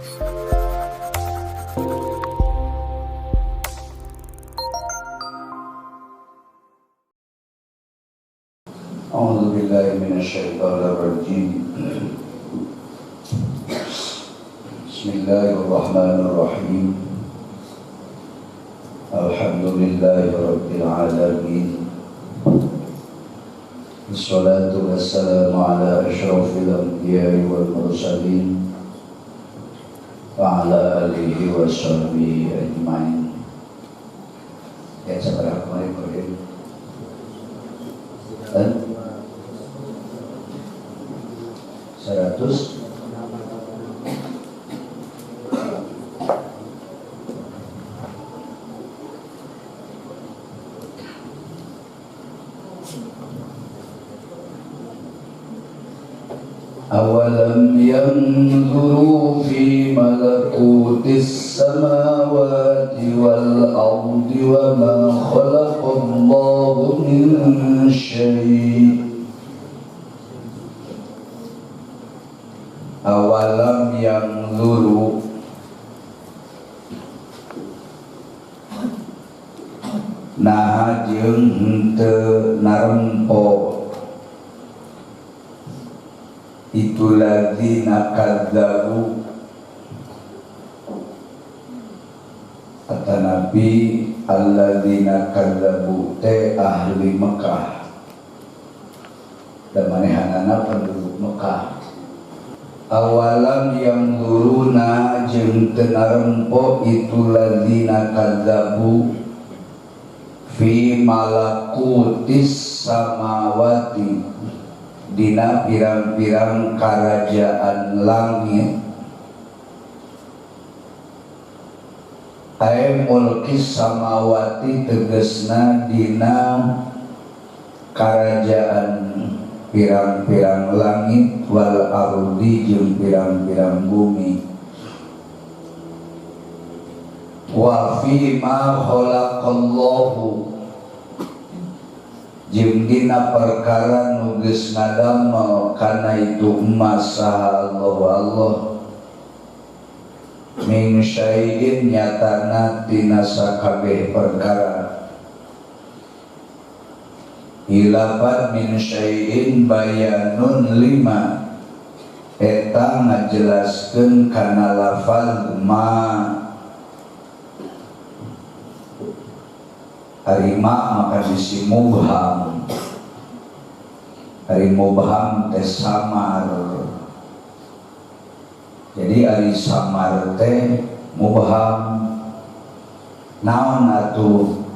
A'udzu billahi minasyaitonir rajim. Bismillahirrahmanirrahim. Alhamdulillahi rabbil alamin. Wassalatu wassalamu ala asyrafil anbiya'i wal mursalin wa ala alihi wa sahbihi ajma'in. Ya, sabar kemarin berakhir. Dan 100 Awalam yanzuru fi malakutis samawati wal ardi wa ma khalaqallahu min syai'. Awalam yanzuru, nah jeung henteu narempo itu ladzina kadzabu, kata Nabi, alladzina kadzabu teh ahli Mekah dan manehanana penduduk Mekah. Awalam yang duruna jeung teu narempo itu ladzina kadzabu fi malakutis samawati, dina pirang-pirang kerajaan langit, ay mulkis samawati tegesna dina kerajaan pirang-pirang langit, wal ardi jeung pirang-pirang bumi, wa fi ma khalaqallahu jeung dina perkara nu geus ngadamel kana itu masa Allah min syai'in nyatana tina sakabeh perkara. Hilafan min syai'in bayanun lima, eta ngajelaskeun kana lafaz ma. Harima maka disi mubham, hari mubham teh samar, jadi hari samar teh mubham naon atuh,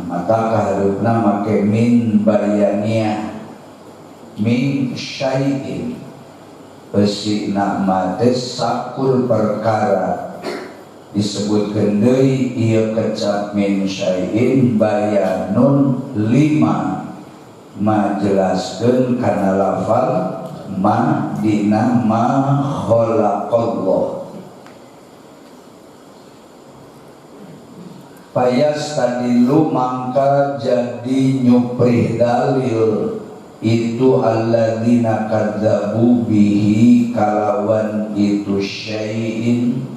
mata kaharupna make min bayania, min syai'in besi nama teh sakul perkara disebutkeun deui ieu kecap min syai'in bayanun lima, majelaskeun kana lafal ma dina ma khalaqallah. Payas tadilu mangka jadi nyuprih dalil itu alladzina kadzabu bihi kalawan itu syai'in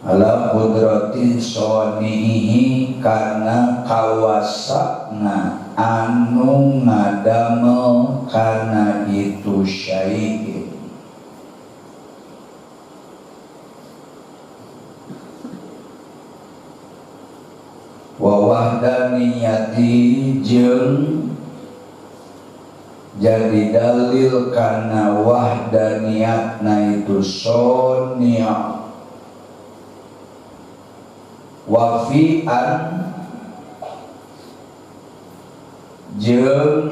ala qudratin sonihi karena kawasana anu ngadamel karena itu syai'in. Wa wahdaniyati jeung jadi dalil karena wahdaniyatna itu sonia, wafi'an jeung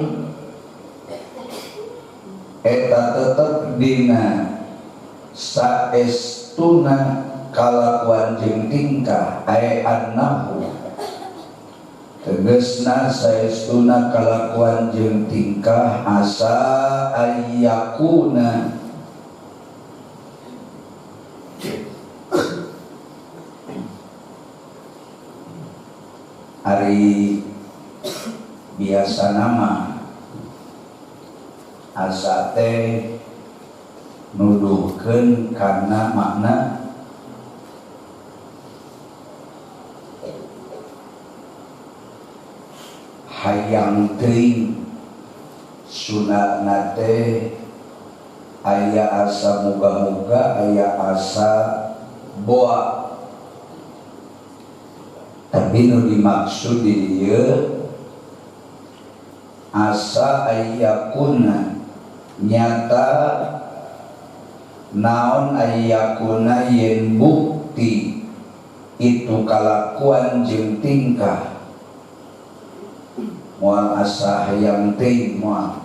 eta tetep dina saestuna kalakuan jeung tingkah aya annahu tegesna saestuna kalakuan jeung tingkah asa ayyakuna ari biasa nama asa teh nuduh nuduhkeun kana makna hayang teuing sunatna teh aya asa muga-muga aya asa boa, tapi nu dimaksud di dieu asa ayyakuna nyata naon ayyakuna yen bukti itu kalakuan jeung tingkah moal asa hayang teuing moal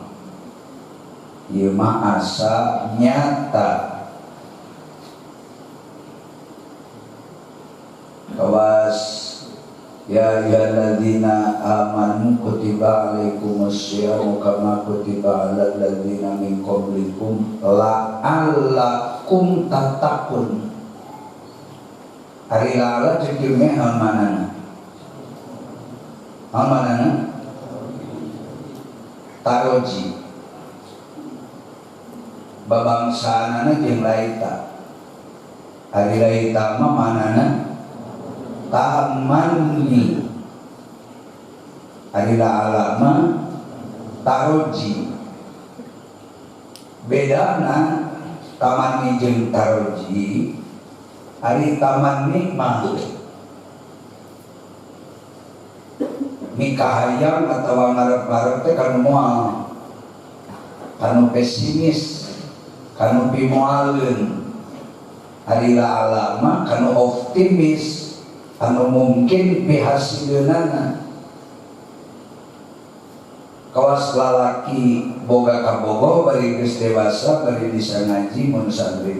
ieu mah asa nyata. Kawas ya ayyuhalladzina amanu kutiba alaikumusyamu kama kutiba alal ladzina min qablikum la'allakum tattaqun. Ari lala cekirnya amanana taroji babangsaanana jeung laita. Ari laita mah manana tamanni, ari la'ala mah taroji. Bedana tamanni jeung taroji, ari tamanni mah mikahayang atawa ngarep-ngarep teh kanu moal, kanu pesimis, kanu pimoaleun. Ari la'ala mah kanu optimis, anu mungkin pihasileunana. Kawas lalaki boga kabogo bari geus dewasa bari bisa ngaji mun santri,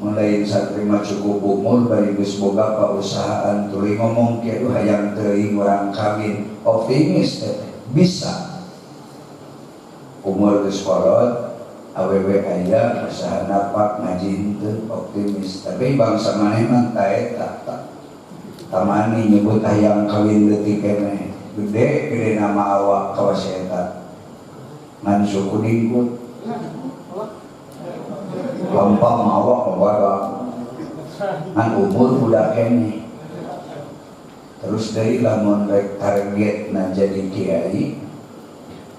mulai santri mah cukup umur bari geus boga pausahaan tuluy ngomong kieu hayang teuing urang kawin, optimis teh bisa. Umur geus kolot awewe aya usaha napak ngaji teu optimis, tapi bangsa maneh mah ta eta tamani nyebut hayang kawin leutik keneh gede nama awak kawas eta ngan suku dingkut lampam awak loba ngan umur budak keneh. Terus dari lamun rek targetna jadi kiai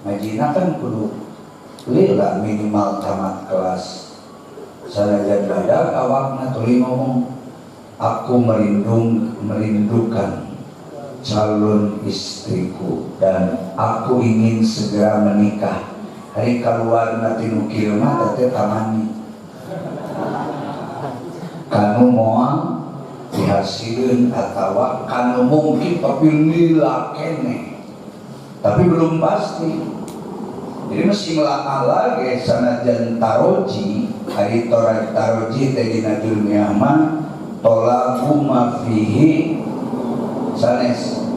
ngajina kan kudu lila minimal tamat kelas. Sanajan badak awakna tuluy ngomong aku merindukan calon istriku dan aku ingin segera menikah. Hari keluar nanti nukil mah teh tamani kanu moal dihasilkeun atawa kanu mungkin tapi lila keneh tapi belum pasti. Jadi mesti melakala ge sanajan taroji, hari taroji teh dina dunya mah tolabu mafihi sanes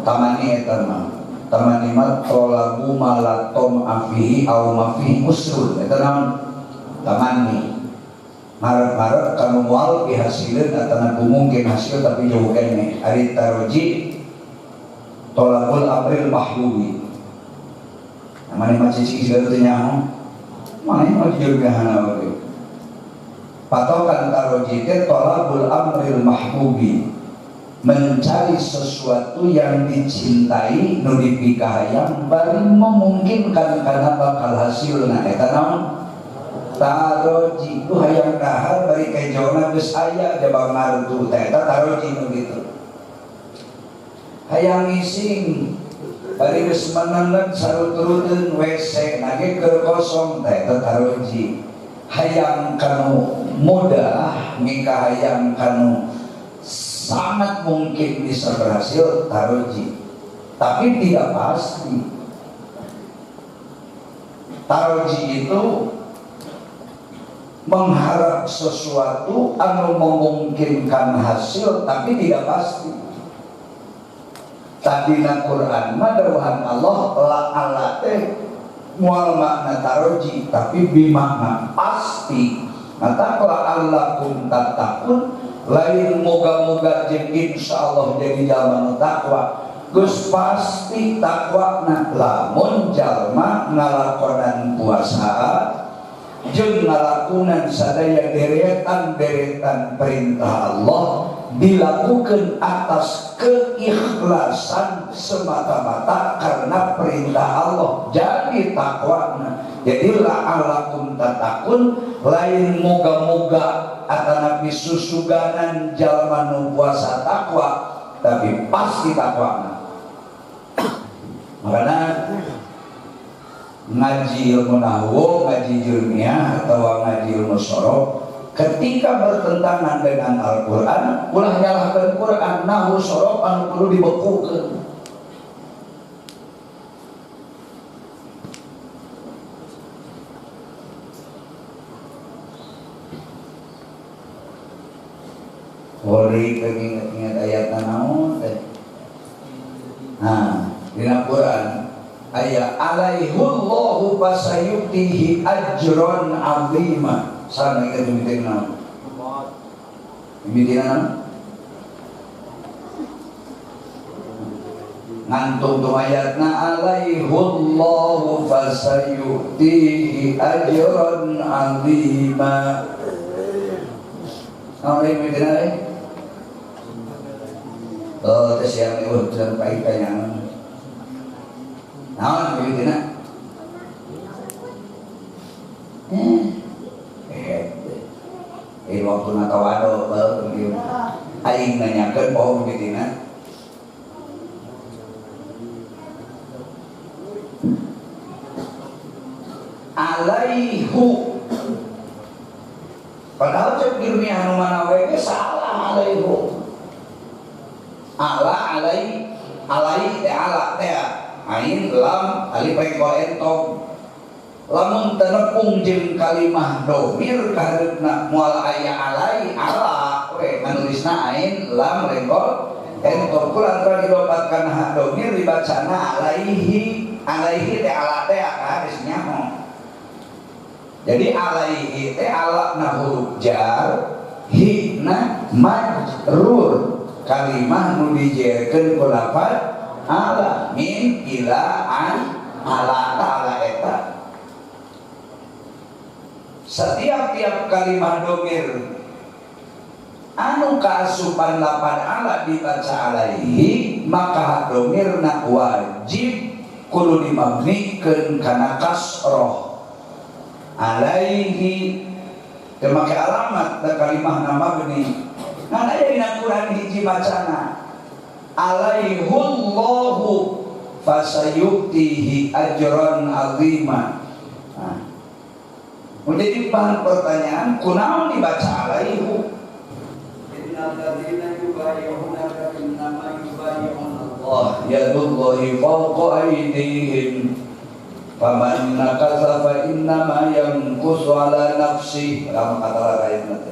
tamani eta mah tamani mah tolabu malatom afihi au mafihi usrul eta naon tamani marep-marep kanu moal dihasilkeun atawa mungkin hasil tapi jauh keneh. Hari taroji tolabul amril mahbubi namanya masih segala itu nyaho mana yang mau jurgahana waktu patokan taroji itu tolabul amril mahbubi mencari sesuatu yang dicintai nudipikahayang bari memungkinkan karena bakal hasilna eta naon taroji itu hayang dahar bari kejona geus aya jabang martu teh eta taroji nu kitu. Hayang ngising bari geus manengan saruturuteun WC nage keur kosong teh eta taroji. Hayang kanu mudah mika hayang kanu sangat mungkin bisa berhasil taroji, tapi tidak pasti. Taroji itu mengharap sesuatu anu memungkinkan hasil tapi tidak pasti. Tadina Quran mah dawuhan Allah la'ala teh moal makna taroji tapi bimakna pasti. Mata la'allakum tattaqun lain moga-moga jeung insyaallah jadi jalma takwa. Geus pasti takwana lamun jalma ngalakonan puasa jeung ngalakunan sadaya deretan-deretan perintah Allah dilakukan atas keikhlasan semata-mata karena perintah Allah. Jadi takwana. Jadi la'allakum tatakun, lain moga-moga atanapi susuganan jalma nu puasa takwa, tapi pasti takwana. Makanya ngaji ilmu nahwu, ngaji ilmiah atau ngaji ilmu syarah ketika bertentangan dengan Al-Quran, ulah nyalahkan Quran, nahwu syarah anu perlu dibekukeun. Boleh ingat-ingat ayat naon teh. Nah, di Al-Quran ayat alaihullahu fasayutihi ajron azima. Sana kita demikian naon. Demikian naon. Ngantung tu ayatna alaihullahu fasayutihi ajron azima. Naon demikian tes yang itu dan kaitannya naon begitu nak waktu nakawado begitu aing nanyakeun poho begitu nak alaihu padahal cek ilmiah anu mana wae salah alaihu ala alai teh ala teh ain lam alif pengko entong lamun tenepung jeung kalimah domir kareutna moal aya alai ala we manulisna ain lam rengko entong kulan tara didapatkan hak domir dibacana alaihi teh ala teh geus nyaho. Jadi alaihi teh ala na huruf jar hi na majrur kalimah nu dijerkeun ku lafaz ala min ila an ala ta'ala eta. Setiap kalimah domir anu kaasupan lafaz ala dibaca alaihi maka domirna wajib kudu dimabnikeun kana kasroh alaihi teu make alamat da kalimah nama mabni. Nah, ada di Al-Quran hiji bacana alaihullahu fasayuktihi ajron azima. Nah, menjadi bahan pertanyaan kunaon dibaca alaihu. Innal ladzina yubayyi'unaka innama yubayyi'una Allah yadullahi fawqa aydihim faman nakasa fa innama yanqusu ala nafsihi. Kamu kata lain nanti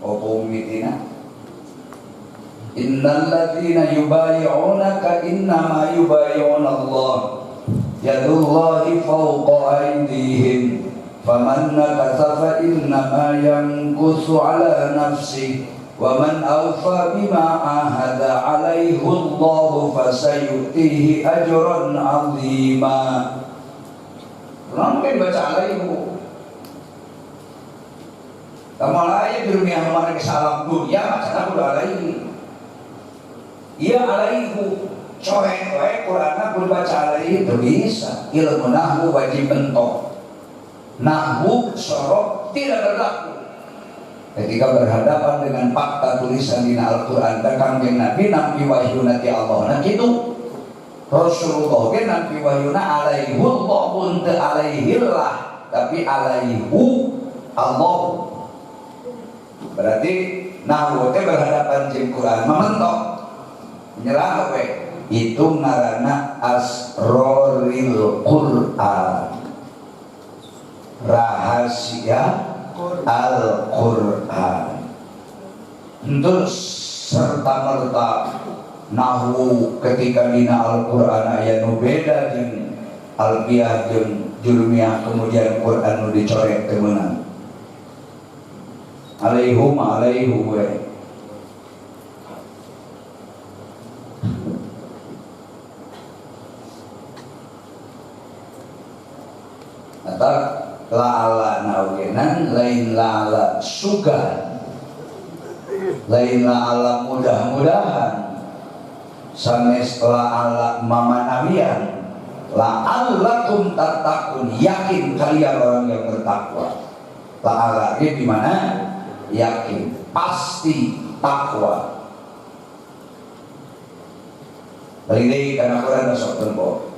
opo mitina innal ladzina yubayyi'unaka innama yubayyi'una Allah yadullahi fawqa aydihim faman nakasa fa innama yanqusu ala nafsihi wa man awfa bima ahada alaihi Allah fasayutihi ajran azima. Mungkin baca alaihu kamal ayat dunia mana kesalam dunia macam udah alaihi. Ia alaihu coreng wae Qur'anna pun baca alaihi itu bisa. Ilmu nahwu wajib bentok. Nahwu sorok tidak berlaku ketika berhadapan dengan fakta tulisan di Al-Quran dan kangjeng Nabi nampi wahyuna ti Allah. Nah kitu Rasulullah ge nampi wahyuna alaihu Allah pun teu alaihillah tapi alaihu Allah. Berarti nahwu teh berhadapan jeung Quran mamentok nyerah we itu ngaranna asroril Quran, rahasia Al-Quran. Terus serta merta nahwu ketika dina Al-Quran aya nu beda jeung alfiah jeung jurmiyah kemudian Quran nu dicorek teu meunang. Alaihum alaihu we atau la'ala nawi ala sugan lainna ala mudah-mudahan sanes la ala mamanawian la'allakum tattaqun, yakin kalian orang yang bertakwa. La'alla di mana? Yakin, pasti takwa. Balik deui kana Quran nasokkeun po.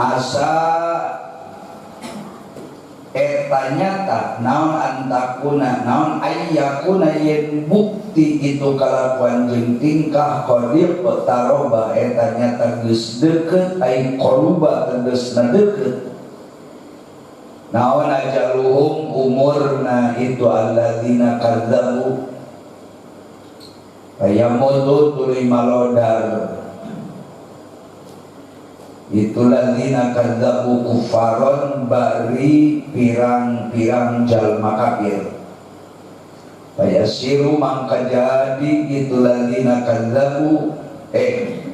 Asa nyata naon antakuna naon ayyakuna yen bukti itu kalakuan jeung tingkah qadib taroba nyata geus deukeut ai qaruba tegasna deukeut naon ajaluhum umurna itu alladzina kadzabu ayamudu tuluy malodar itulah dina kadzabu kufaron bari pirang-pirang jalma kafir payasiru mangka jadi itulah dina kadzabu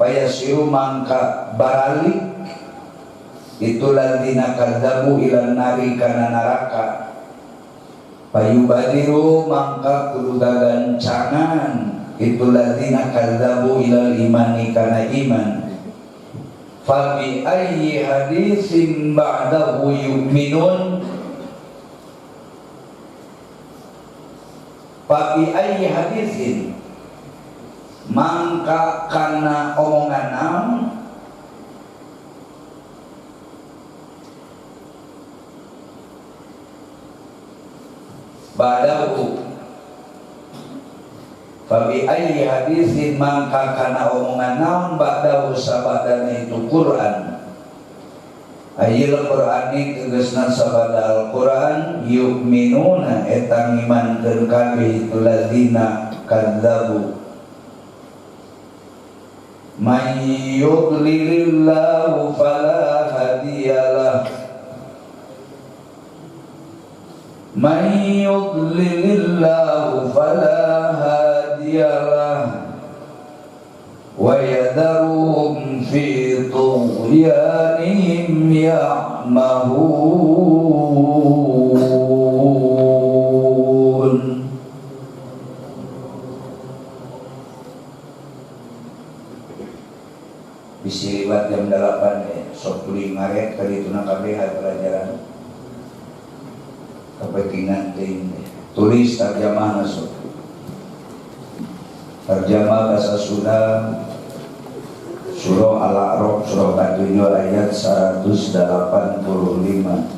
payasiru mangka baralik itulah dina kadzabu ilan nari kana neraka payubadiru mangka kudu gagancangan itulah dina kadzabu ilal imani kana iman Fabi ayyi hadisin ba'dahu yu'minun. Fabi ayyi hadisin mangka kana omongan naon ba'dahu. Fabi ayyi hadisin mangka kana omongan naon ba'dahu sabadana itu Quran. Ayyul Qur'ani tegasna sabada Al-Qur'an yu'minuna eta ngimankeun kabeh itu ladzina kadzabu. Man yudlilillahu fala hadiyalah. Man yudlilillahu fala hadiyalah wa yadharuhum fi tughyanihim ya'mahun. Bisi liwat jam 8 sok tuluy ngaret kali tuna kabeh pelajaran kepentingan ting tulis terjemah masuk terjemah bahasa Sunda surah Al-A'raf surah ke-7 ayat 185.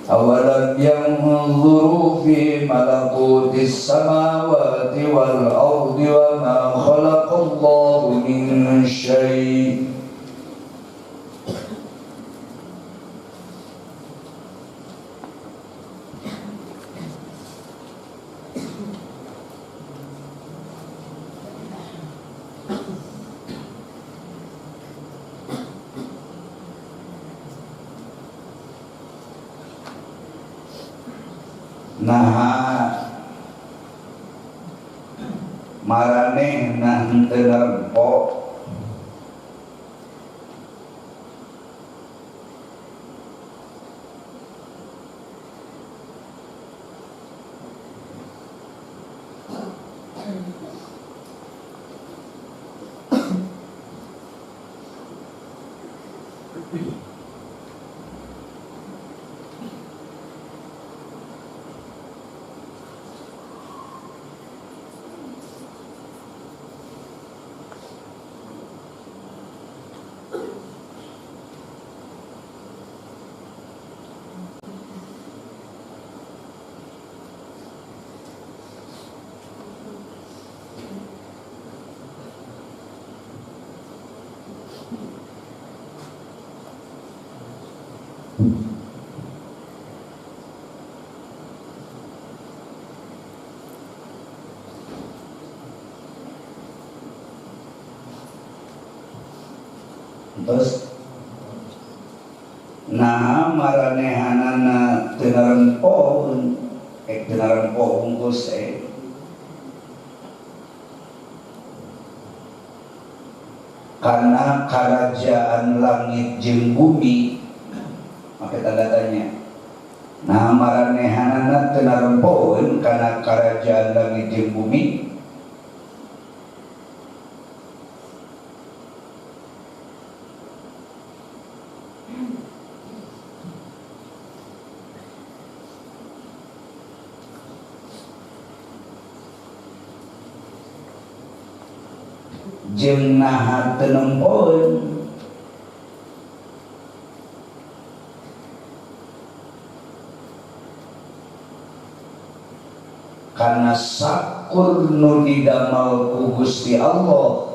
Awalan yanzuru fi malakutis samawati wal ardi wa ma khalaqallahu min syai'. Nah maraneh nah henteu narempo terus nah maranehanana teu narempo teu narempo ungkus karena kerajaan langit jeung bumi teu narempoeun kana karajaan langit jeung bumi. Jeung naha teu nempoeun karena sakur nu didamel ku Gusti Allah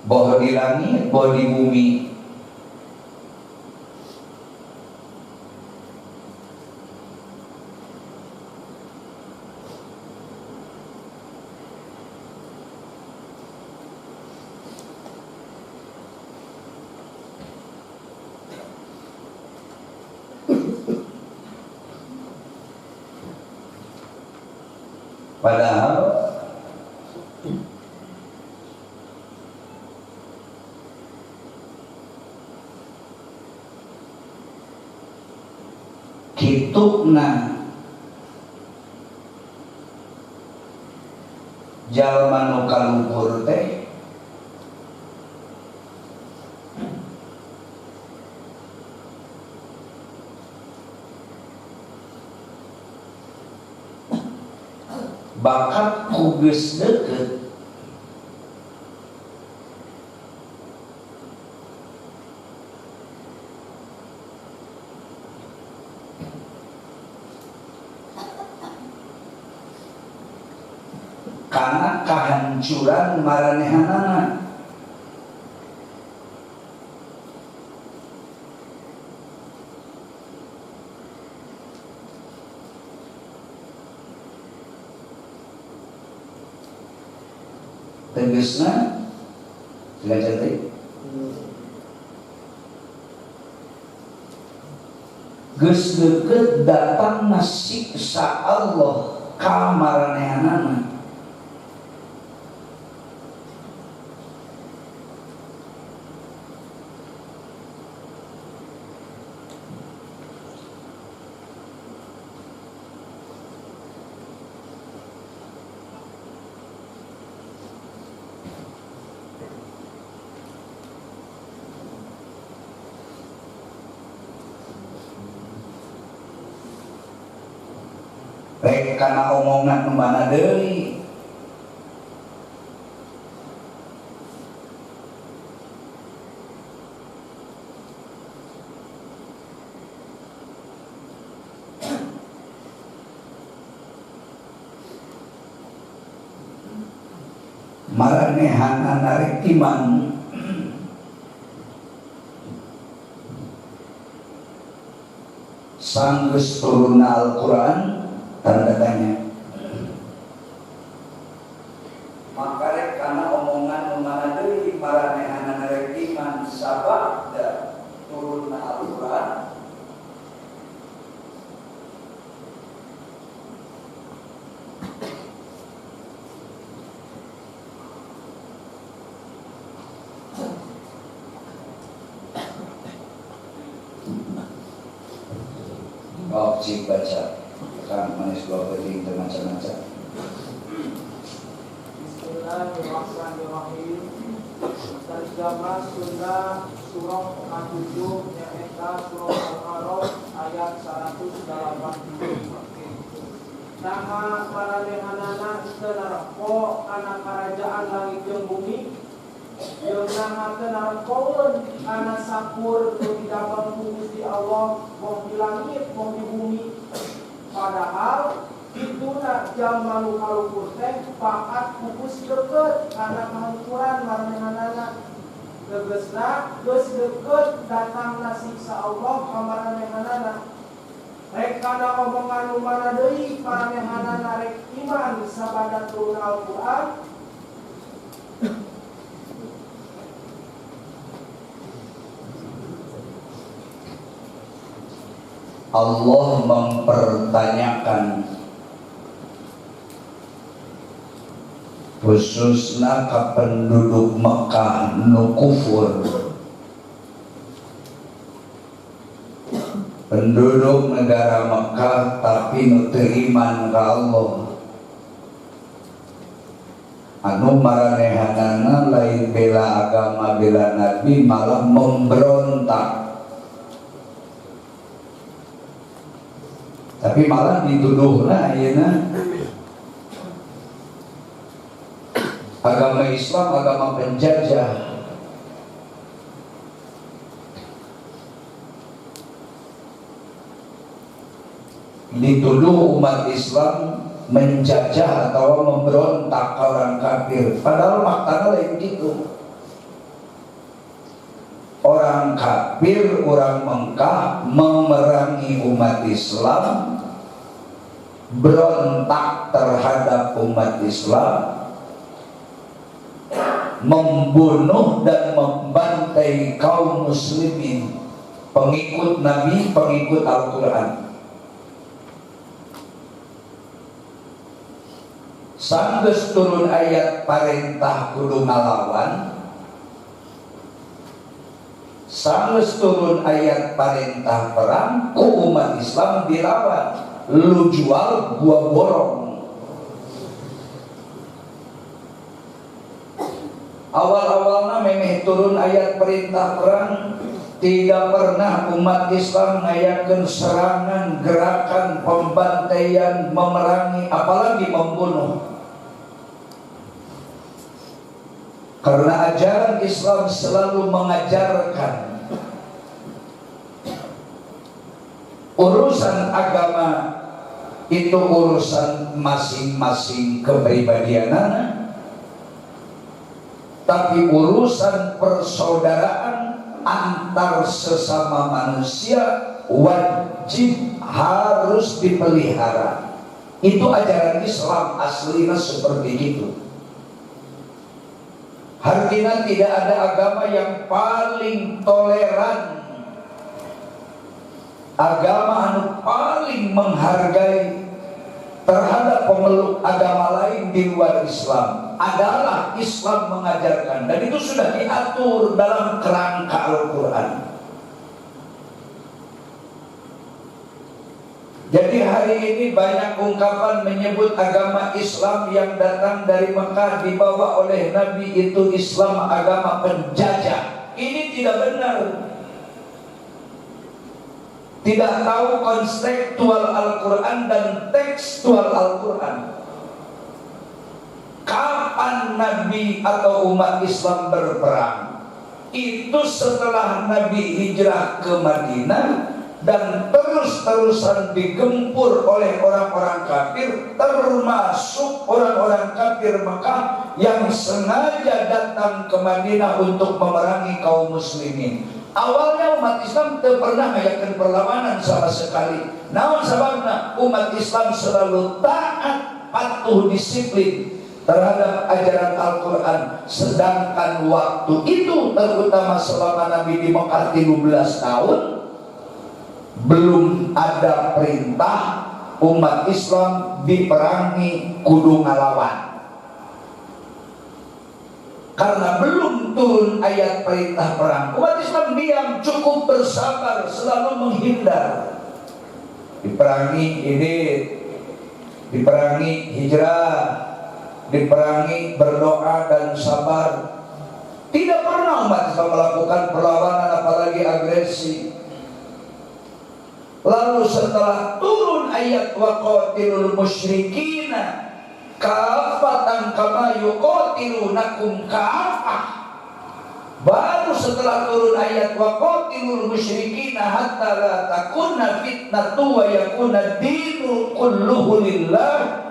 boh di langit boh di bumi. Padahal kitupna jalma nu kaluhur teh bakat ku geus deukeut kana kahancuran maranehanana. Tegasna belajar teh geus deukeut datangna siksa Allah ka maranehanana. Rek kana omongan nu mana deui maranehanana rek iman sanggeus turunna Al-Qur'an tanda tanya. Maka rek kana omongan nu mana deui maranehanana rek iman sabada turunna Al-Qur'an cik baca kan manis gua penting macam-macam. Bismillahirrahmanirrahim. Terjemah Sunda surah 47 nyaeta surah Al-A'raf ayat 180. Nama maranehanana teu narempo kana karajaan langit jeung bumi. Jeung naha teu narempoeun kana sakur nu didamel ku Gusti Allah moh di langit moh di bumi. Padahal ituna jalma nu kaluhur teh bakat pupus deukeut kana kahancuran maranehanana. Tegasna geus deukeut datangna siksa Allah ka maranehanana. Rek kana omongan nu mana deui maranehanana rek iman sabada turun Al-Qur'an. Allah mempertanyakan khususna ka penduduk Mekah nu kufur. Penduduk negara Mekah tapi nu teu iman ka Allah, anu maranehanana lain bela agama bela nabi malah memberontak, tapi malah dituduhna ayeuna agama Islam agama penjajah. Dituduh umat Islam menjajah atau memberontak ke orang kafir, padahal maknanya lain gitu. Orang kafir, orang Mekah memerangi umat Islam, berontak terhadap umat Islam, membunuh dan membantai kaum muslimin, pengikut Nabi, pengikut Al-Quran. Sanggeus turun ayat parentah kudu ngalawan, sanggeus turun ayat parentah perang, ku umat Islam dilawan, lu jual gua borong. Awal-awalnya memeh turun ayat perintah perang, tidak pernah umat Islam ngayakeun serangan, gerakan, pembantaian, memerangi, apalagi membunuh. Karena ajaran Islam selalu mengajarkan urusan agama itu urusan masing-masing kepribadianana, tapi urusan persaudaraan antar sesama manusia wajib harus dipelihara. Itu ajaran Islam aslinya seperti itu. Artinya tidak ada agama yang paling toleran, agama anu paling menghargai terhadap pemeluk agama lain di luar Islam adalah Islam mengajarkan, dan itu sudah diatur dalam kerangka Al-Quran. Jadi hari ini banyak ungkapan menyebut agama Islam yang datang dari Mekah dibawa oleh Nabi itu Islam agama penjajah. Ini tidak benar. Tidak tahu konseptual Al-Quran dan tekstual Al-Quran. Kapan Nabi atau umat Islam berperang? Itu setelah Nabi hijrah ke Madinah dan terus-terusan digempur oleh orang-orang kafir, termasuk orang-orang kafir Mekah yang sengaja datang ke Madinah untuk memerangi kaum muslimin. Awalnya umat Islam tidak pernah mengayakan perlawanan sama sekali. Namun sebabnya umat Islam selalu taat, patuh, disiplin terhadap ajaran Al-Quran. Sedangkan waktu itu, terutama selama Nabi di Mekah 13 tahun, belum ada perintah umat Islam diperangi kudu ngalawan. Karena belum turun ayat perintah perang, umat Islam diam, cukup bersabar, selalu menghindar. Diperangi ini, diperangi hijrah, diperangi berdoa dan sabar. Tidak pernah umat Islam melakukan perlawanan apalagi agresi. Lalu setelah turun ayat waqatilul musyrikina kafatan kama yuqatilunakum kafah, baru setelah turun ayat waqatilul musyrikina hatta la takunna fitnatu wa yakuna dinu kulluhu lillah,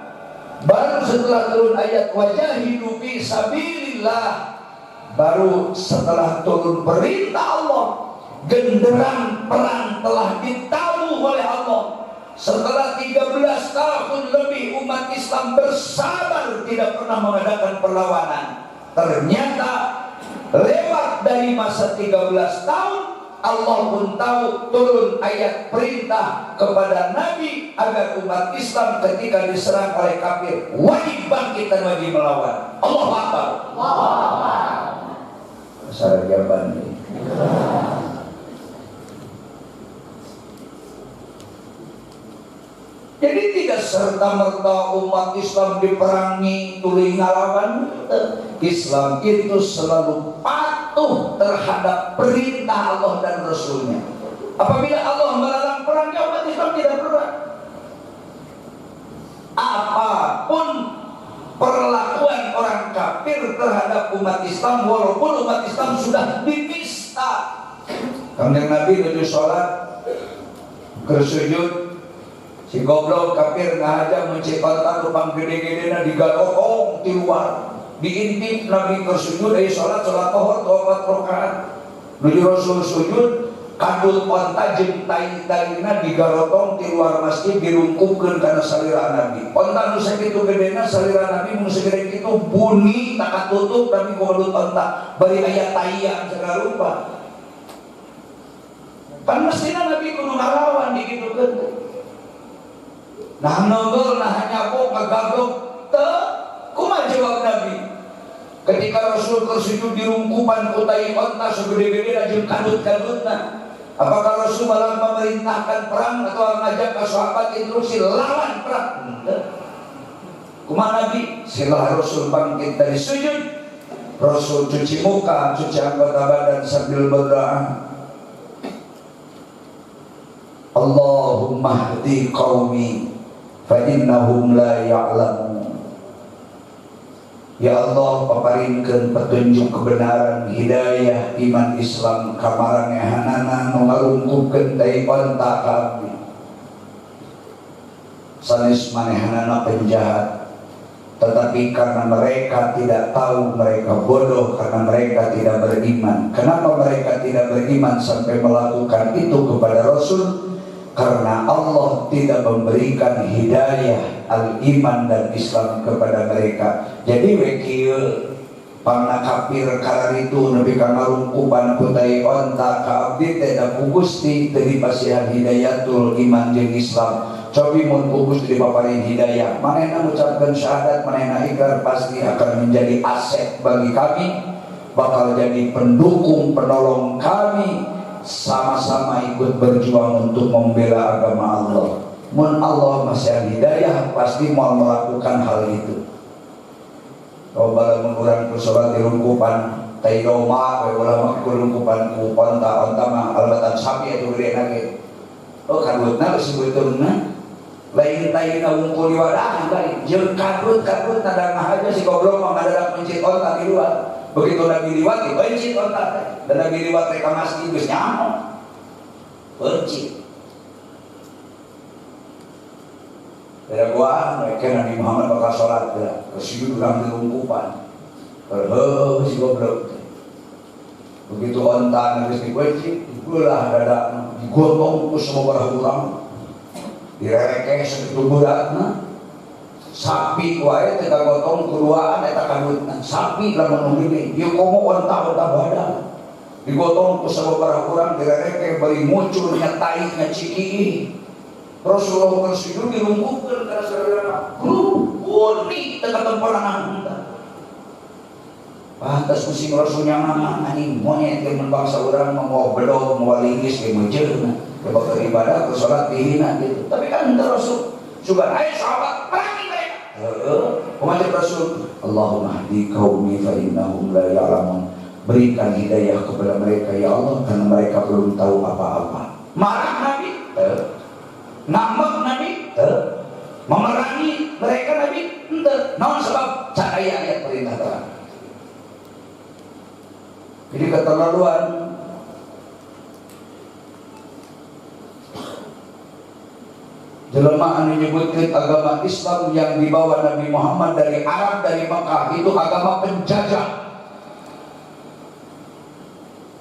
baru setelah turun ayat wajahidu fi sabilillah, baru setelah turun perintah Allah, genderang perang telah ditabuh oleh Allah. Setelah 13 tahun lebih umat Islam bersabar tidak pernah mengadakan perlawanan. Ternyata lewat dari masa 13 tahun Allah pun tahu turun ayat perintah kepada Nabi agar umat Islam ketika diserang oleh kafir wajib bangkit dan wajib melawan. Allahu Akbar. Saya jawaban ini. Jadi tidak serta-merta umat Islam diperangi tuluy ngalawan. Islam itu selalu patuh terhadap perintah Allah dan Rasulnya. Apabila Allah melarang perang, ya umat Islam tidak perang. Apapun perlakuan orang kafir terhadap umat Islam, walaupun umat Islam sudah dipisah. Kanjeng Nabi nuju sholat bersujud, si goblok kafir ngahaja menciptakan lubang gede-gede digalokong di luar, diintip Nabi bersujud dari sholat tohor 4 rakaat. Nuju Rasul sujud, kadul onta jeung tai-taina digalotong di luar masjid dirungkupkeun kana salira Nabi. Onta nu sakitu gedena salira Nabi mun sagede kitu bunyi tak katutup Nabi golut onta bari aya taian segala rupa. Pan mestinya Nabi kudu ngalawan digitukeun. Nah nogol, nah nyabok, ngagablok, kumaha jawab Nabi? Ketika Rasul tersujud di rungkupan kutai onta segede-gede jeung kadut-kadutna, apakah Rasul malah memerintahkan perang atau mengajak ke sahabat instruksi lawan perang? Kumaha Nabi? Setelah Rasul bangkit dari sujud, Rasul cuci muka, cuci anggota badan sambil berdoa, Allahumma hdi qaumi fa innahum la ya'lamun. Ya Allah, paparinkeun petunjuk kebenaran, hidayah iman Islam ka maranehanana nu ngarungkupkeun teh onta ka abdi. Sanes manehanana penjahat, tetapi karena mereka tidak tahu, mereka bodoh karena mereka tidak beriman. Kenapa mereka tidak beriman sampai melakukan itu kepada Rasul? Karena Allah tidak memberikan hidayah al-iman dan Islam kepada mereka. Jadi wekil pangna kafir karar itu nepi ka ngarungkupan kutai onta ka abdi teh da Gusti teu dipasihan hidayatul iman jeung Islam. Cobi mun Gusti dipaparin hidayah, manehna ngucapkeun syahadat, manehna ikrar, pasti akan menjadi aset bagi kami, bakal jadi pendukung penolong kami, sama-sama ikut berjuang untuk membela agama Allah. Mun Allah masih hidayah, pasti mau melakukan hal itu. Kalau bala mengurang ku sholat di rungkupan taidoma, we ulama ku rungkupan ku onta mah alabatan sapi atuh gede nage. Oh kadutna geus sebeuteungna lain taina wungkul di wadah, lain jeung kadut nada ngahaja si goblok mah ngadadak mencit onta di luar. Begitu Nabi liwat, bencit onta teh. Dan Nabi liwat mereka masjid geus nyaho. Bencit. Dari gua mereka Nabi Muhammad bakal sholat ya. Kesujud urang di rungkupan. Si goblok. Begitu onta geus dibencit, dibelah dada, digotong ku sababaraha urang. Direreke sakitu beuratna. Sapi wae teh gotong keduaan eta kadutna. Sapi lamun ngene, ieu komo onta badan. Digotong ku sababaraha urang direreke bari muncul nya tai nya ciki. Rasulullah bersujud dirungkupkeun kana saudara. Buni teh katemporan eta. Pantas musim Rasulnya mana anjing monyet yang bangsa urang mau bedog mau lingis ge mejeuna. Kebawa ibadah ke salat dihina gitu. Tapi kan Rasul sugan ayo sahabat perangi mereka. Umat Rasul, Allahumma hdi qaumi fa innahum la ya'lamun. Berikan hidayah kepada mereka ya Allah karena mereka belum tahu apa-apa. Marah Nabi? Ngambek Nabi? Memerangi mereka Nabi? Naon sebab cahaya ayat perintah terang. Jadi keterlaluan. Jelema anu menyebutkan agama Islam yang dibawa Nabi Muhammad dari Arab, dari Makkah, itu agama penjajah.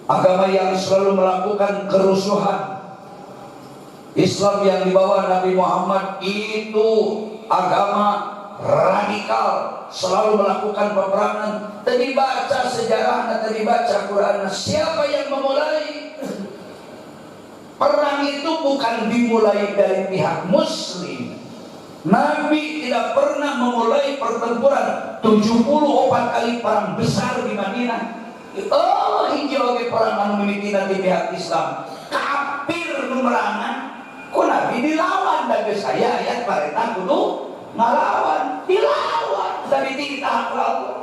Agama yang selalu melakukan kerusuhan. Islam yang dibawa Nabi Muhammad itu agama radikal, selalu melakukan peperangan. Tadi baca sejarahnya, tadi baca Quran. Siapa yang memulai? Perang itu bukan dimulai dari pihak muslim. Nabi tidak pernah memulai pertempuran 74 kali perang besar di Madinah. Oh, hijau ke perang anu mimitina di pihak Islam. Kafir memerangan. Ku Nabi dilawan dari saya ayat pareta kudu ngalawan, dilawan dari titah Allah.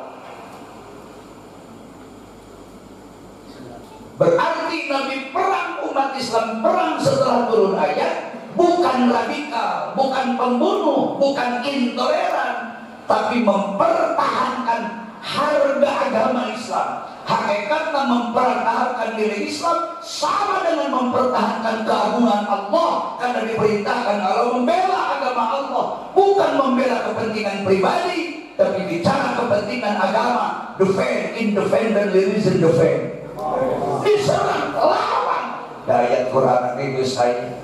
Berarti Nabi perang umat Islam, perang setelah turun ayat, bukan radikal, bukan pembunuh, bukan intoleran, tapi mempertahankan harga agama Islam. Hakikatnya mempertahankan diri Islam sama dengan mempertahankan keagungan Allah, karena diperintahkan kalau membela agama Allah, bukan membela kepentingan pribadi, tapi bicara kepentingan agama. Defend, independently reason defend. Diserang, lawan. Ayat Quran itu saya.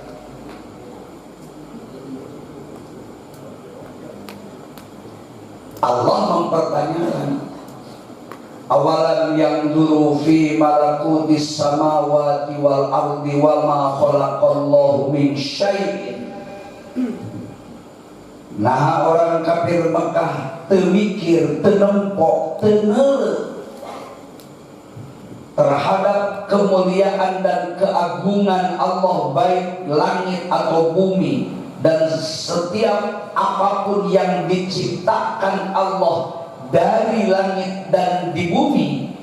Allah mempertanyakan, awalan yang duru fi malakutis samawati wal ardi wa ma khalaqallahu min syai'in. Nah, orang kafir Mekah temikir, tenempok, tenere terhadap kemuliaan dan keagungan Allah, baik langit atau bumi, dan setiap apapun yang diciptakan Allah dari langit dan di bumi.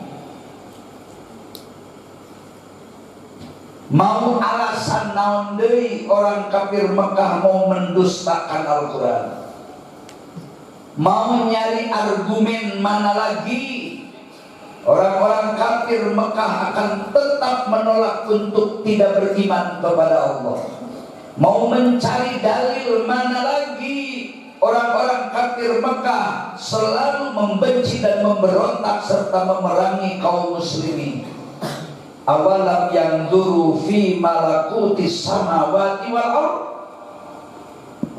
Mau alasan naon deui orang kafir Mekah mau mendustakan Al-Quran? Mau nyari argumen mana lagi? Orang-orang kafir Mekah akan tetap menolak untuk tidak beriman kepada Allah. Mau mencari dalil mana lagi? Orang-orang kafir Mekah selalu membenci dan memberontak serta memerangi kaum muslimin. Awalam yang duru fi malakutis samawati wal ardh.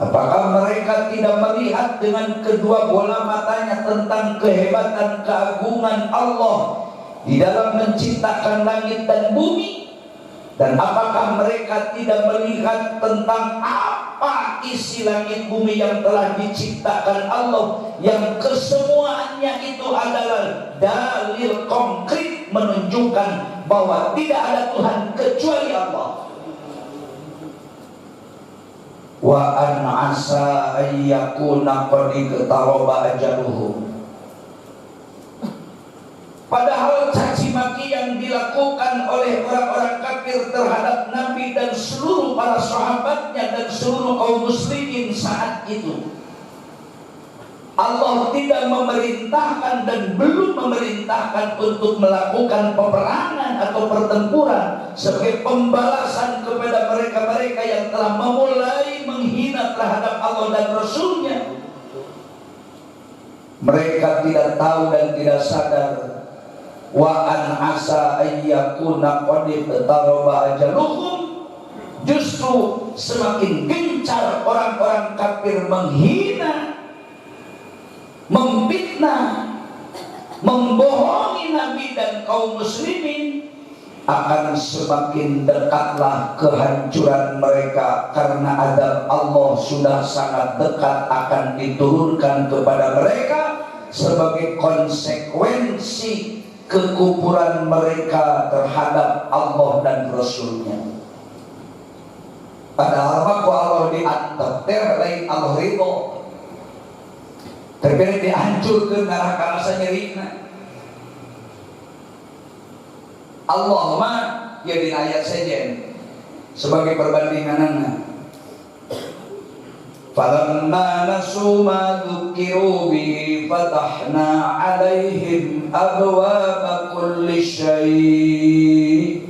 Apakah mereka tidak melihat dengan kedua bola matanya tentang kehebatan keagungan Allah di dalam menciptakan langit dan bumi? Dan apakah mereka tidak melihat tentang apa isi langit bumi yang telah diciptakan Allah, yang kesemuanya itu adalah dalil konkret menunjukkan bahwa tidak ada Tuhan kecuali Allah. Wa an asa ayyakuna qad iqtaraba ajaluhum. Padahal caci maki yang dilakukan oleh orang-orang kafir terhadap Nabi dan seluruh para sahabatnya dan seluruh kaum muslimin saat itu, Allah tidak memerintahkan dan belum memerintahkan untuk melakukan peperangan atau pertempuran sebagai pembalasan kepada mereka-mereka yang telah memulai menghina terhadap Allah dan Rasulnya. Mereka tidak tahu dan tidak sadar. Wa an asa ayyakuna qad iqtaraba ajaluhum. Justru semakin gencar orang-orang kafir menghina, memfitnah, membohongi Nabi dan kaum muslimin, akan semakin dekatlah kehancuran mereka, karena adab Allah sudah sangat dekat akan diturunkan kepada mereka sebagai konsekuensi kekufuran mereka terhadap Allah dan Rasulnya. Padahal aku Allah diantep lain Allah ridho, terpilih dihancurkan neraka rasa nyerikna. Allah mah ya di ayat saja sebagai perbandingannya. Falamma nasu ma dzukiru bihi fatahna alaihim abwaaba kulli syai'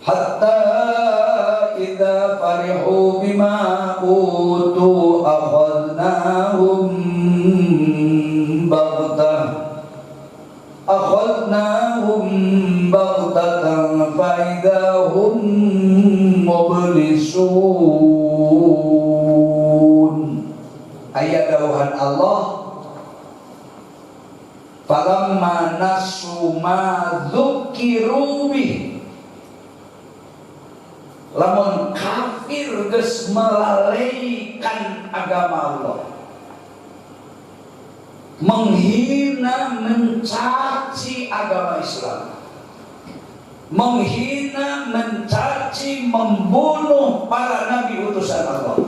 hatta idza farihu bima utu akhadnahum baghtatan fa idza hum mublisun. Ayat dawuhan Allah, falamma nasu ma dzukiru bihi, lamun kafir geus melalaikan agama Allah, menghina mencaci agama Islam, menghina mencaci membunuh para nabi utusan Allah,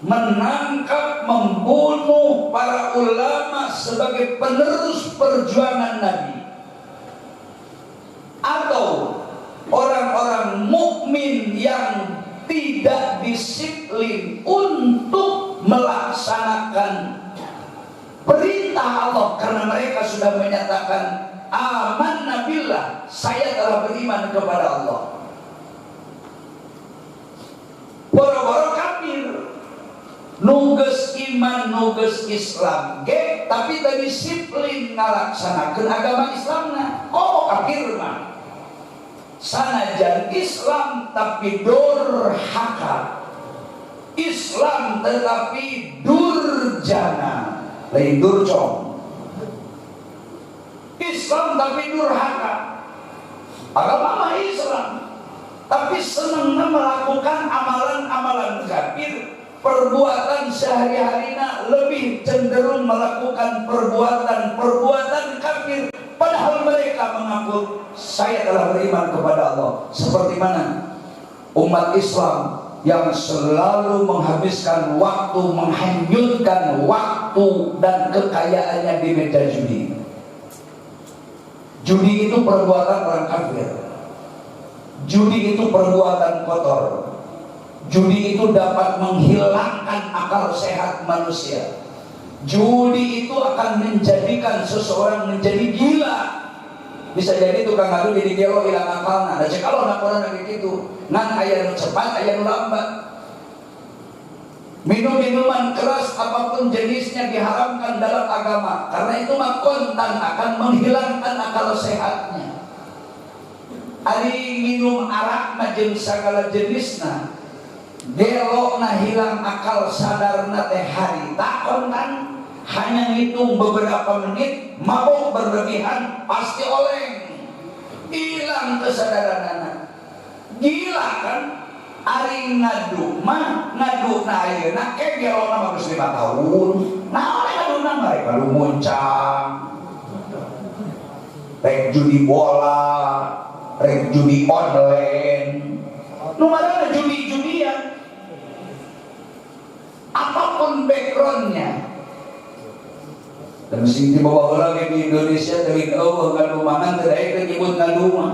menangkap membunuh para ulama sebagai penerus perjuangan nabi, atau orang-orang mukmin yang tidak disiplin untuk melaksanakan perintah Allah karena mereka sudah menyatakan amanna billah, saya telah beriman kepada Allah. Boro-boro kafir, nuges iman, nuges Islam ge, tapi tak disiplin ngalaksanakeun agama Islamna. Oh kafir mah sanajan Islam tapi durhaka, Islam tetapi durjana, lain durcong. Islam tapi durhaka, agama mah Islam tapi senang melakukan amalan-amalan kafir. Perbuatan sehari-harina lebih cenderung melakukan perbuatan-perbuatan kafir, padahal mereka mengaku saya telah beriman kepada Allah. Seperti mana umat Islam yang selalu menghabiskan waktu, menghanyutkan waktu dan kekayaannya di meja judi. Judi itu perbuatan orang kafir. Judi itu perbuatan kotor. Judi itu dapat menghilangkan akal sehat manusia. Judi itu akan menjadikan seseorang menjadi gila. Bisa jadi tukang ngadu jadi gelo hilang akalna. Da cek kalau nak orang kayak gitu, ngan aya nu cepat, aya nu lambat. Minum-minuman keras apapun jenisnya diharamkan dalam agama, karena itu mah kontan akan menghilangkan akal sehatnya. Ari minum arak mah jeung sagala jenisna, gelokna hilang akal sadarna teh harita kontan. Hanya ngitung beberapa menit, mabuk berlebihan, pasti oleng, hilang kesadaran. Gila kan? Ari ngadu mah ngadu na ayeuna ke gelona mah geus 5 tahun. Nah oleh ngaduna mereka lu muncang, rek judi bola, rek judi online, nu ngaranna judi-judian. Apapun backgroundnya. Dan mesti dibawa lagi di Indonesia dari ngadu mangan tadi kita nyebut ngadu mah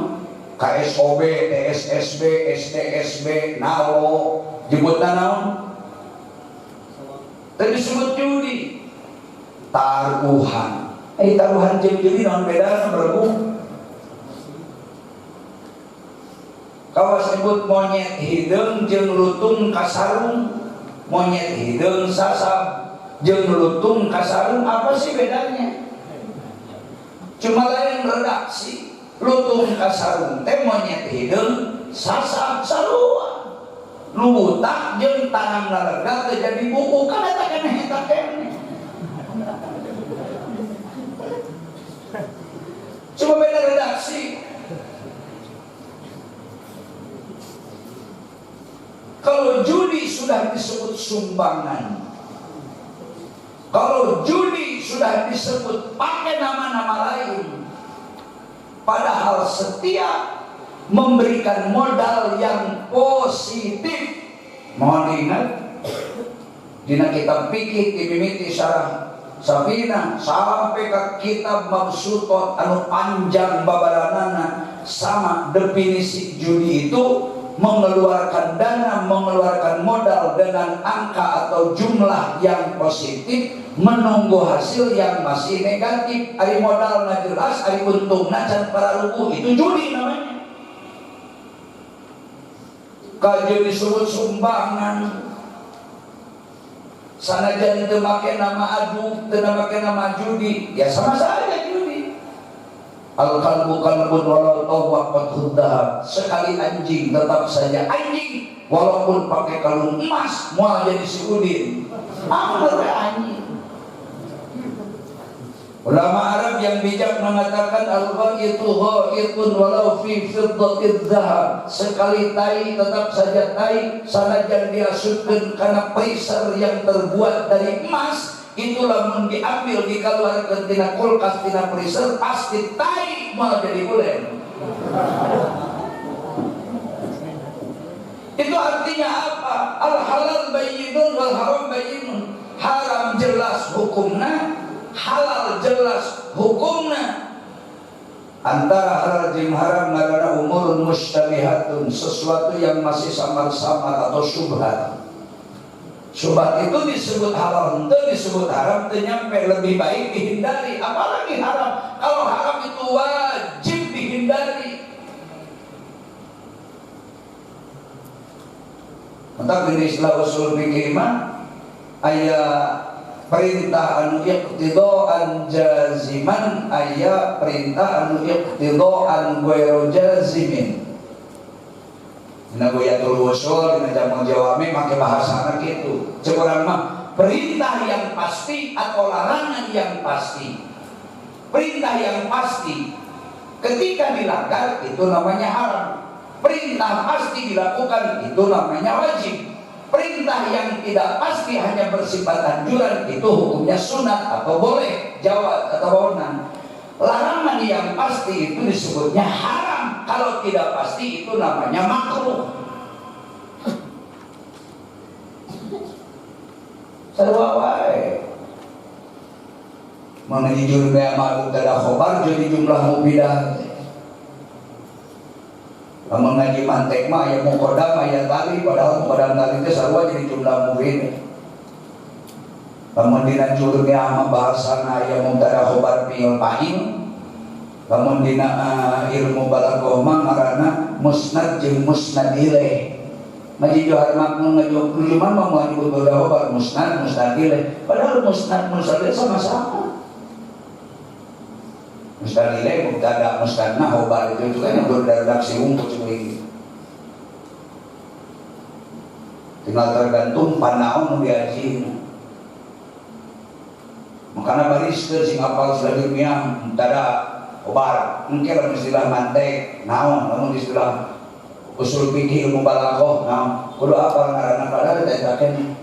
KSOB, TSSB, STSB, NALO, jebutna naon? Tadi disebut judi, taruhan. Taruhan jeung judi naon bedana berbu? Kawas nyebut monyet hideung jeung lutung kasarung, monyet hideung sasab jeung lutung kasarung, apa sih bedanya? Cuma lain redaksi. Lutung kasarung teh monyet hideung sasab sarua, nu butak jeung tangan lega teh jadi buku kan eta keneh eta keneh. Cuma beda redaksi. Kalau judi sudah disebut sumbangan, kalau judi sudah disebut pakai nama-nama lain, padahal setiap memberikan modal yang positif. Mohon diingat, dina kitab fikih dimimiti syarah Safina sampai ke kitab Mabsutot anu panjang babaranana, sama definisi judi itu mengeluarkan dana, mengeluarkan modal dengan angka atau jumlah yang positif, menunggu hasil yang masih negatif. Ari modal na jelas, ari untung na can para ruku, itu judi namanya. Kajian disebut sumbangan. Sanajan teu make nama adu, teu make nama judi, ya sama saja judi. Al-qalbu qalbun walau tawwaqat huddah. Sekali anjing tetap saja anjing, walaupun pakai kalung emas moal jadi si Udin. Bener anjing. Ulama Arab Arab yang bijak mengatakan al-ghaitu ghaitun walau fi fiddatil zahab. Sekali tai tetap saja tai, sanajan diasupkeun kana perisir yang terbuat dari emas. Itulah mun diambil dikeluarkeun tina kulkas tina perisir pasti tai malah jadi ulen. Itu artinya apa? Al halal bayyinun wal haram bayyinun. Haram jelas hukumna, halal jelas hukumna. Antara halal jeung haram adalah umurun mustabihatun, sesuatu yang masih samar-samar atau syubhat. Syubhat itu disebut halal, itu disebut haram, itu nyampe lebih baik dihindari. Apalagi haram. Kalau haram itu wajib dihindari. Maka ini istilah usul fikih mah aya perintah anu iqtidaan jaziman, aya perintah anu iqtidaan ghairu jazimin. Dina goyatul usul dina jamu jawami make bahasana kitu. Cekurang mah perintah yang pasti atau larangan yang pasti. Perintah yang pasti ketika dilanggar itu namanya haram. Perintah pasti dilakukan itu namanya wajib. Perintah yang tidak pasti hanya bersifat anjuran itu hukumnya sunat atau boleh, jawaz atau wewenang. Larangan yang pasti itu disebutnya haram. Kalau tidak pasti itu namanya makruh. Sarua wae. Mengenai bea ma'ruf tada khobar jadi jumlah mubidah. Lamun ngaji mantek mah ya muqaddam ya tali, padahal muqaddam tali itu sarua jadi jumlah mubidah. Lamun dina jurumnya ama bahasana ya mubtada khobar fi'il fa'il. Lamun dina ilmu balaghah mah ngaranna musnad jeung musnad ilaih. Ngaji johar makmum ngaji kuliman mah mau mubtada khobar musnad ilaih. Padahal musnad ilaih sama-sama. Musnad ilaih mubtada musnadna khobar itu kan yang berredaksi unggul seperti itu. Tinggal tergantung panaon nu diajina. Makanya baris ke sing apal selanjutnya tada obar mungkin istilah mantek naon namun istilah usul fikih ilmu balaghah naon kudu apal ngaranna padahal tetaken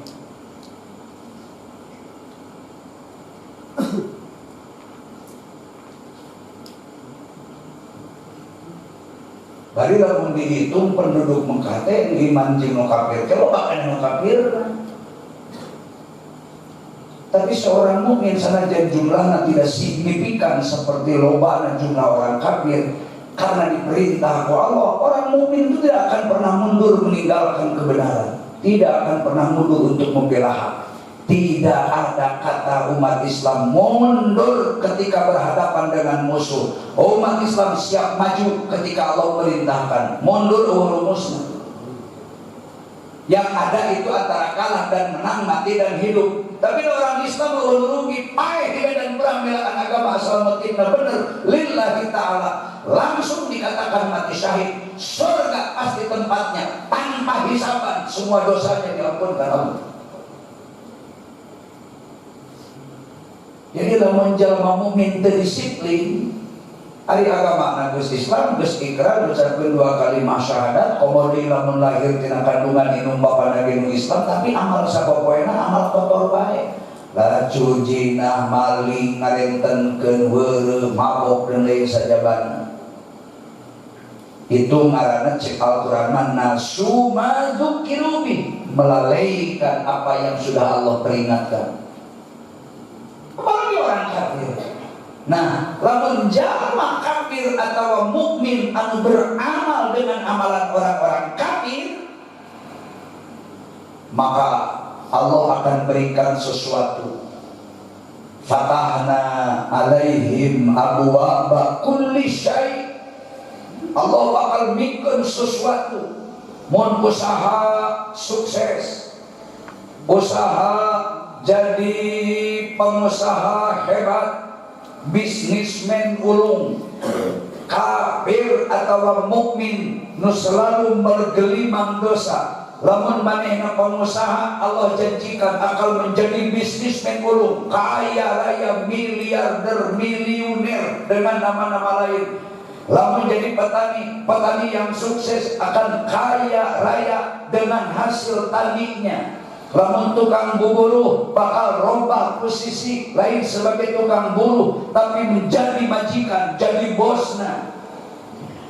bari lamun dihitung penduduk Mekah teh iman jeung nu kafir teh loba kana nu kafir. Tapi seorang mukmin sanajan jumlahnya tidak signifikan seperti lobana jumlah orang kafir, karena diperintah oleh Allah, orang mukmin itu tidak akan pernah mundur meninggalkan kebenaran, tidak akan pernah mundur untuk membela hak. Tidak ada kata umat Islam mundur ketika berhadapan dengan musuh. Umat Islam siap maju ketika Allah perintahkan. Mundur rumusnya. Yang ada itu antara kalah dan menang, mati dan hidup. Tapi orang Islam rugi paeh di medan perang belakan agama asal motifnya benar lillahi ta'ala. Langsung dikatakan mati syahid. Surga pasti tempatnya tanpa hisaban, semua dosanya diampunkan Allah. Jadi lamun jalma mukmin teu disiplin ari agama geus Islam geus ikrar ucapkeun 2 kalimat syahadat komodi lamun lahir tina kandungan inum bapana ge nu Islam tapi amal sapopoena amal kotor bae. Lacu jinah maling ngarentenkeun weureuh mabok dan lain sajabana. Itu ngaranna cek Al-Qur'an nasu ma dzukiru bih, melalaikan apa yang sudah Allah peringatkan. Apalagi orang kafir. Nah, lamun jalma kafir atau mukmin anu beramal dengan amalan orang-orang kafir, maka Allah akan berikan sesuatu. Fatahna alaihim abwaaba kulli syai. Allah bakal bikin sesuatu. Mun usaha sukses, usaha jadi pengusaha hebat, bisnismen ulung, kafir atau mukmin nu selalu bergelimang dosa, Lamun manehna pengusaha, Allah janjikan akan menjadi bisnismen ulung, kaya raya, miliarder, miliuner dengan nama-nama lain. Lamun jadi petani, petani yang sukses akan kaya raya dengan hasil taninya. Lamun tukang buruh bakal rombak posisi lain sebagai tukang buruh, tapi menjadi majikan, jadi bosna.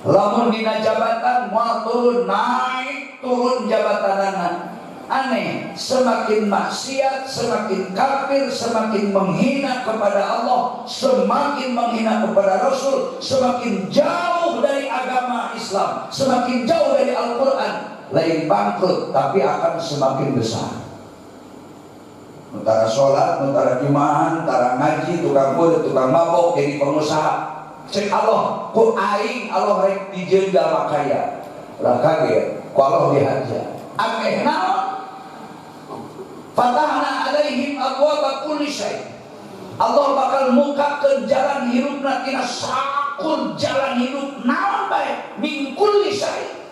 Lamun dina jabatan mau turun naik turun jabatanana. Aneh, semakin maksiat, semakin kafir, semakin menghina kepada Allah, semakin menghina kepada Rasul, semakin jauh dari agama Islam, semakin jauh dari Al-Quran. Lain bangkrut, tapi akan semakin besar. Antara sholat, antara jumahan, antara ngaji, tukang buruh, tukang mabok, jadi pengusaha. Cek Allah, ku aing Allah rek dijeunjal makaya. Lah kaget, ku Allah dihaja. Akeh naon? Fatahna alaihim abwaaba kulli syai. Allah bakal mukakeun jalan hirupna tina sakur jalan hidup naon bae min kulli syai.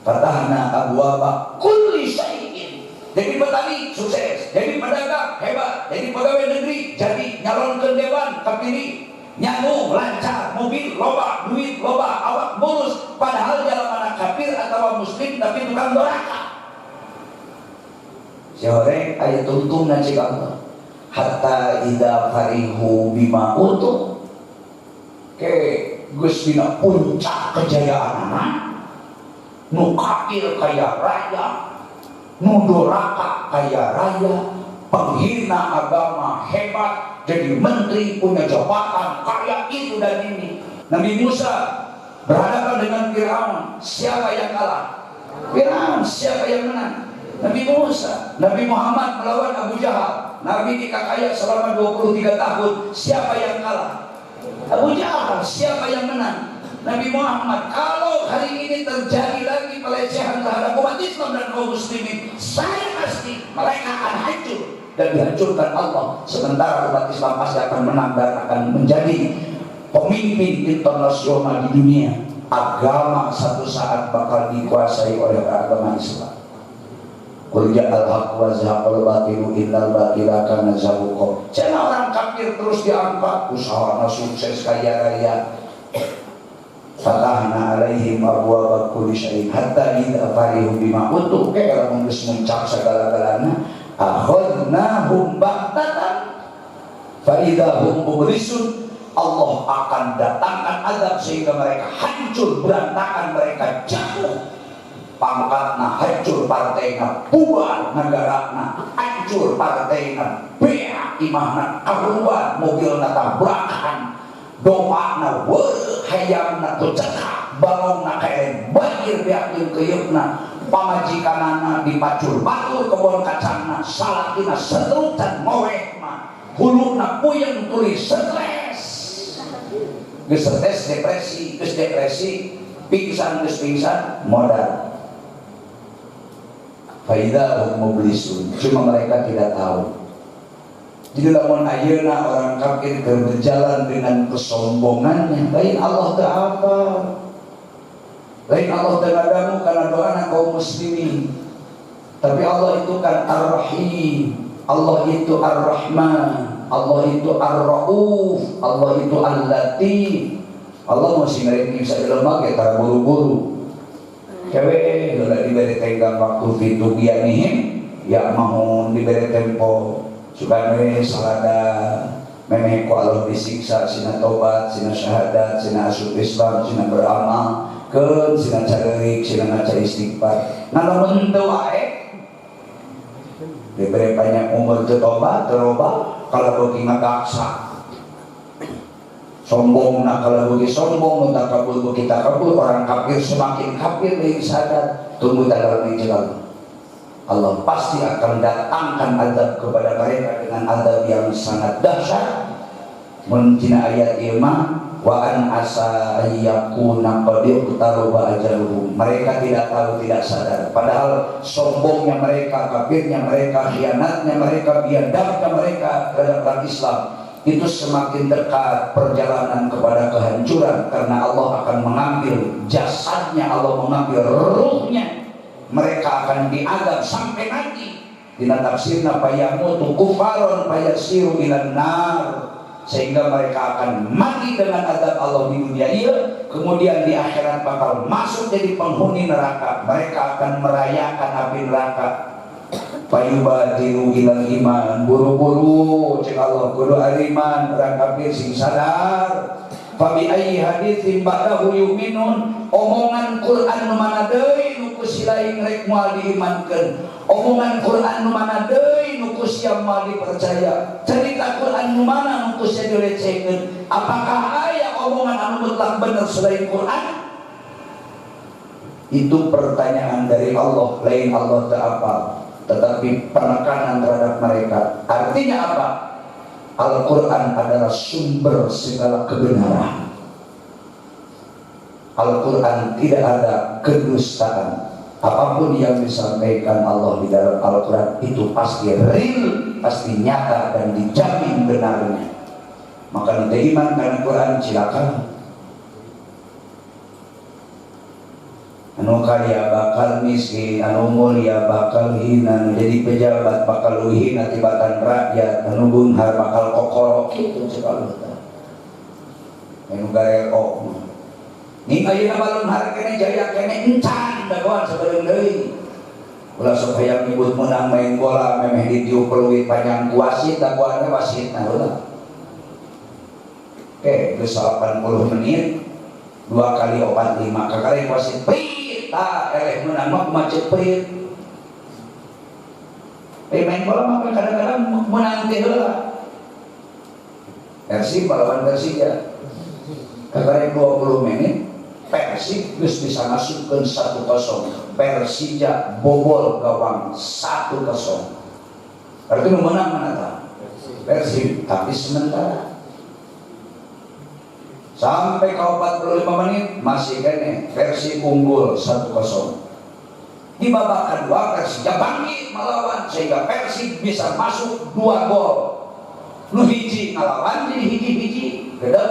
Fatahna abwaaba kulli syai'in. Jadi petani sukses, jadi pedagang hebat, jadi pegawai negeri, jadi nyalonkeun dewan kapilih. Nyambung, lancar, mobil, loba, duit, loba, awak mulus. Padahal dalam anak kafir atau muslim tapi tukang doraka. Sehore ayat tuntung nanti Allah. Hatta idza farihu bima utu. Ke geus dina puncak kejayaan nu kafir kaya raya, nu doraka kaya raya, penghina agama hebat, jadi menteri, punya jabatan, kaya itu dan ini. Nabi Musa berhadapan dengan Firaun, siapa yang kalah? Firaun. Siapa yang menang? Nabi Musa. Nabi Muhammad melawan Abu Jahal, Nabi dikakaya selama 23 tahun, siapa yang kalah? Abu Jahal. Siapa yang menang? Nabi Muhammad. Kalau hari ini terjadi lagi pelecehan terhadap umat Islam dan kaum muslimin, saya pasti mereka akan hancur dan dihancurkan Allah. Sementara umat Islam pasti akan menang dan akan menjadi pemimpin internasional di dunia. Agama satu saat bakal dikuasai oleh agama Islam. Qul ja'al haqq wa zahaqal batilu innal batila kana zahuqa. Jangan orang kafir terus diangkat, usahana sukses kaya raya. Fatahna alaihim abwaaba kulli syai'in hatta idza farihu bima utu. Kayak orang geus muncak segala-galana. Akhadnahum baghtatan fa idza hum mublisun. Allah akan datangkan azab sehingga mereka hancur berantakan, mereka jatuh, pangkatna hancur, partaina bubar, negarana hancur, partaina beak, imahna karuan, mobilna tabrakan, doana weuh, hayamna teu cekak, balongna kae banjir beakeun keyeupna, pamajikanana dipacul batur kebon kacangna, salakina setruk can moeh mah, huluna puyeng tuluy stres. Geus stres depresi, pingsan geus pingsan, modal. Faidah mublisun, cuma mereka tidak tahu. Jadi lamun ayeuna orang kafir berjalan dengan kesombongannya, lain Allah teu apa? Lain Allah teu ngadamu karena doana kaum muslimin. Tapi Allah itu kan Ar-Rahim, Allah itu Ar-Rahman, Allah itu Ar-Rauf, Allah itu Al-Latif. Allah masih ngerti bisa dilemah kita buru-buru. Cewek udah diberi tenggang waktu fitu bianihim, ya mau diberi tempo. Suka salada, memeh ku Allah disiksa, sina tobat, sina syahadat, sina asup Islam, sina beramal, keun sina carerik, sina ngaca istighfar. Namun teu wae diberi banyak umur tobat, terubah. Kalau bagi ngagaksa sombong, nak kalau bagi sombong, tak kabul bagi tak kabul. Orang kafir semakin kafir dari sadar, tunggu tanggal menjelang. Allah pasti akan datangkan azab kepada mereka dengan azab yang sangat dahsyat. Menjina ayat ilma wa an asa ayyakuna qad iqtaraba ajaluhum. Mereka tidak tahu, tidak sadar. Padahal sombongnya mereka, kafirnya mereka, khianatnya mereka, biadabnya mereka terhadap Islam itu semakin dekat perjalanan kepada kehancuran, karena Allah akan mengambil jasadnya, Allah mengambil ruhnya mereka akan diadab sampai mati. Dina tafsirna payamutu kufaron payasiru ilan nar, sehingga mereka akan mati dengan adab Allah di dunia ini, kemudian di akhirat bakal masuk jadi penghuni neraka. Mereka akan merayakan api neraka. Payubadiru ilal iman, buru-buru cek Allah kudu ariman orang kafir sing sadar. Fabi ayyi haditsin ba'dahu yu'minun, omongan Quran nu mana deui nu ku silaing rek moal diimankeun, omongan Quran nu mana deui nu ku sia moal dipercaya, cerita Quran nu mana nu ku sia dilecehkeun. Apakah aya omongan anu mutlak bener selain Quran? Itu pertanyaan dari Allah, lain Allah teu apal, tetapi penekanan terhadap mereka. Artinya apa? Al-Quran adalah sumber segala kebenaran. Al-Quran tidak ada kedustaan. Apapun yang disampaikan Allah di dalam Al-Quran itu pasti real, pasti nyata dan dijamin benarnya. Maka nanti iman karena Quran silakan. Anu kaya bakal miskin, anu mulia bakal hina, anu jadi pejabat bakal hina tibatan rakyat, anu bunghar bakal kokoro gitu sekali. Anu gareko. Ning ayeuna balon har kene jaya kene encan dagoan sabeureung deui. Ulah sok hayang nyebut menang main bola memeh ditiup peluit panjang ku wasit dagoanna wasitna ulah. Oke, geus 80 menit 2 kali 4 5 kakare wasit eleh menang mah macet perit. Main bola mah kadang-kadang menang teh heula. Persib melawan Persija. Kakare 20 menit Persib geus bisa ngasupkeun 1-0. Persija bobol gawang 1-0. Berarti nu menang mana tah? Persib, tapi sementara. Sampai ke 45 menit masih kene Persib unggul 1-0. Di babak kedua Persija bangkit melawan sehingga Persib bisa masuk 2 gol. Nu hiji ngalawan jadi hiji-hiji. Gede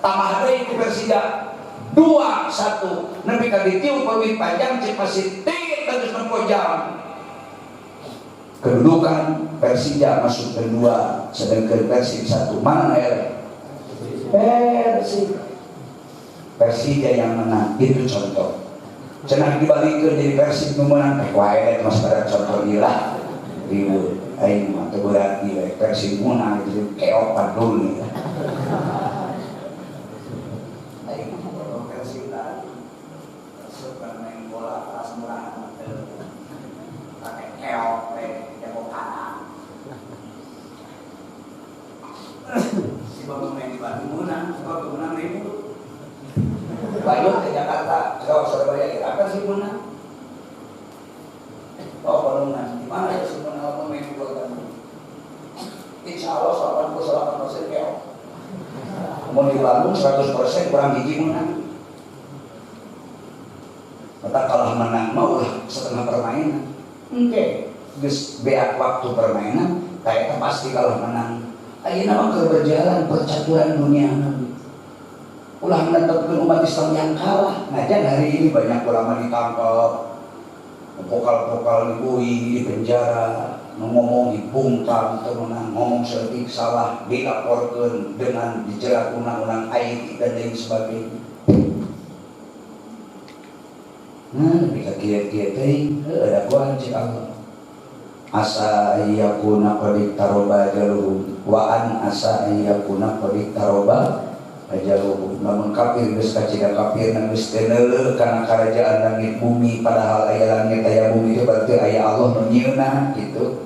tambah deui ku Persija 2-1. Nepi ka ditiup peluit panjang cek masih tit terus nepojang. Kedudukan Persija masuk kedua sedangkan Persib 1. Mana eleh? Persija yang menang, itu contoh. Cenah dibalikkeun jadi Persib nu menang teh wae eta mas pada contoh ieu lah. Ribut aing mah teu berarti we Persib menang itu keok padul. Aing mah Persib lah. Suka main bola kelas murah teu pakai keok we jago kanan. Sebab main di Bandung menang, sebab menang ribut. Bandung ke Jakarta, kalau Surabaya kita akan sih menang. Oh Bandungan, di mana ya sih menang pemain bola Bandung? Insya Allah 98% keok. Mau di Bandung 100% kurang hiji menang. Maka kalah menang mau lah setengah permainan. Oke, geus beak waktu permainan, kayak pasti kalah menang. Ayeuna mah keur berjalan percaturan dunia nabi. Ulah menetapkan umat Islam yang kalah. Ngajan hari ini banyak ulama ditangkap, pokal-pokal dibui, di penjara, ngomong dibungkam, temenang, ngomong setik salah, dilaporkan dengan dijerat undang-undang IT dan lain sebagainya. Nah, lebih kaget-kaget ada kuan cik Allah. Asa ayyakuna qad taroba ajaluhum wa an asa ayyakuna qad taroba ajaluhum. Namun kafir geus kacida kafir na geus teu neuleuh kana kerajaan langit bumi, padahal aya langit aya bumi itu berarti aya Allah nu nyieunna gitu.